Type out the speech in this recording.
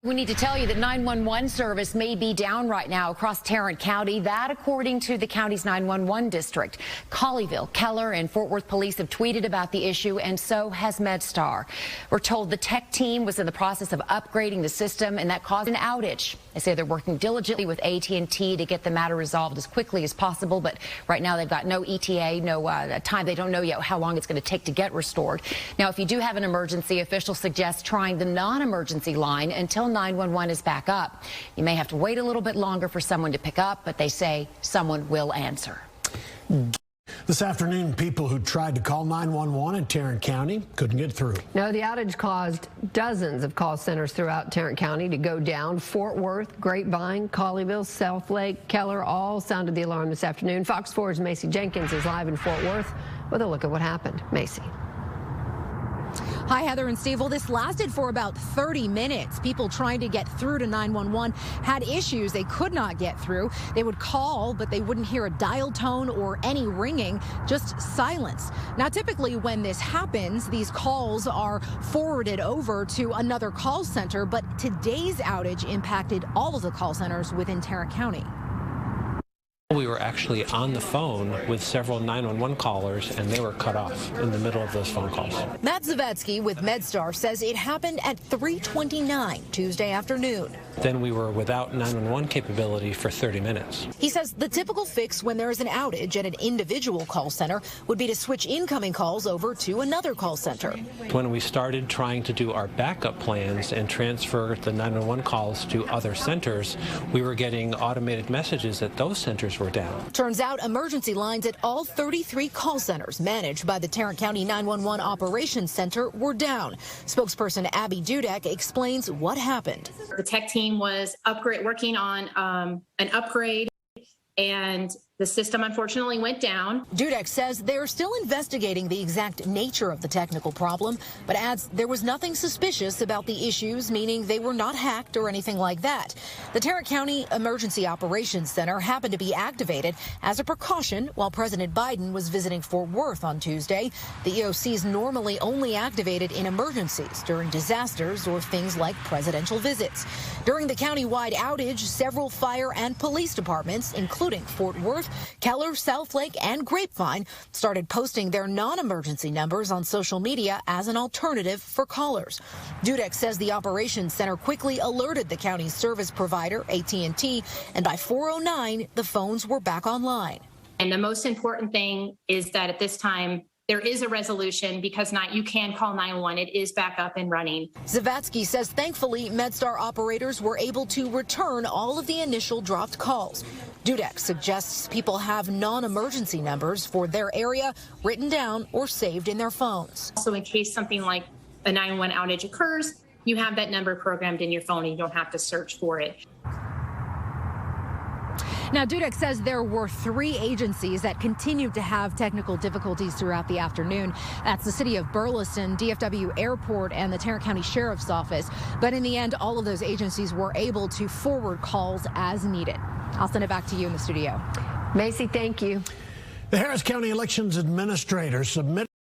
We need to tell you that 911 service may be down right now across Tarrant County. That according to the county's 911 district. Colleyville, Keller, and Fort Worth police have tweeted about the issue, and so has MedStar. We're told the tech team was in the process of upgrading the system, and that caused an outage. They say they're working diligently with AT&T to get the matter resolved as quickly as possible, but right now they've got no ETA, no time. They don't know yet how long it's going to take to get restored. Now, if you do have an emergency, officials suggest trying the non-emergency line until 911 is back up. You may have to wait a little bit longer for someone to pick up, but they say someone will answer. This afternoon, people who tried to call 911 in Tarrant County couldn't get through. No, the outage caused dozens of call centers throughout Tarrant County to go down. Fort Worth, Grapevine, Colleyville, Southlake, Keller all sounded the alarm this afternoon. Fox 4's Macy Jenkins is live in Fort Worth with a look at what happened. Macy. Hi, Heather and Steve. Well, this lasted for about 30 minutes. People trying to get through to 911 had issues. They could not get through. They would call, but they wouldn't hear a dial tone or any ringing, just silence. Now, typically when this happens, these calls are forwarded over to another call center, but today's outage impacted all of the call centers within Tarrant County. We were actually on the phone with several 911 callers, and they were cut off in the middle of those phone calls. Matt Zavetsky with MedStar says it happened at 3:29 Tuesday afternoon. Then we were without 911 capability for 30 minutes. He says the typical fix when there is an outage at an individual call center would be to switch incoming calls over to another call center. When we started trying to do our backup plans and transfer the 911 calls to other centers, we were getting automated messages that those centers were down. Turns out emergency lines at all 33 call centers managed by the Tarrant County 911 Operations Center were down. Spokesperson Abby Dudek explains what happened. The tech team was working on an upgrade, and the system unfortunately went down. Dudek says they're still investigating the exact nature of the technical problem, but adds there was nothing suspicious about the issues, meaning they were not hacked or anything like that. The Tarrant County Emergency Operations Center happened to be activated as a precaution while President Biden was visiting Fort Worth on Tuesday. The EOC is normally only activated in emergencies during disasters or things like presidential visits. During the county-wide outage, several fire and police departments, including Fort Worth, Keller, Southlake, and Grapevine, started posting their non-emergency numbers on social media as an alternative for callers. Dudek says the operations center quickly alerted the county's service provider, AT&T, and by 4:09, the phones were back online. And the most important thing is that at this time, there is a resolution because you can call 911. It is back up and running. Zavetsky says thankfully MedStar operators were able to return all of the initial dropped calls. Dudek suggests people have non-emergency numbers for their area written down or saved in their phones. So in case something like a 911 outage occurs, you have that number programmed in your phone and you don't have to search for it. Now, Dudek says there were 3 agencies that continued to have technical difficulties throughout the afternoon. That's the city of Burleson, DFW Airport, and the Tarrant County Sheriff's Office. But in the end, all of those agencies were able to forward calls as needed. I'll send it back to you in the studio. Macy, thank you. The Harris County Elections Administrator submitted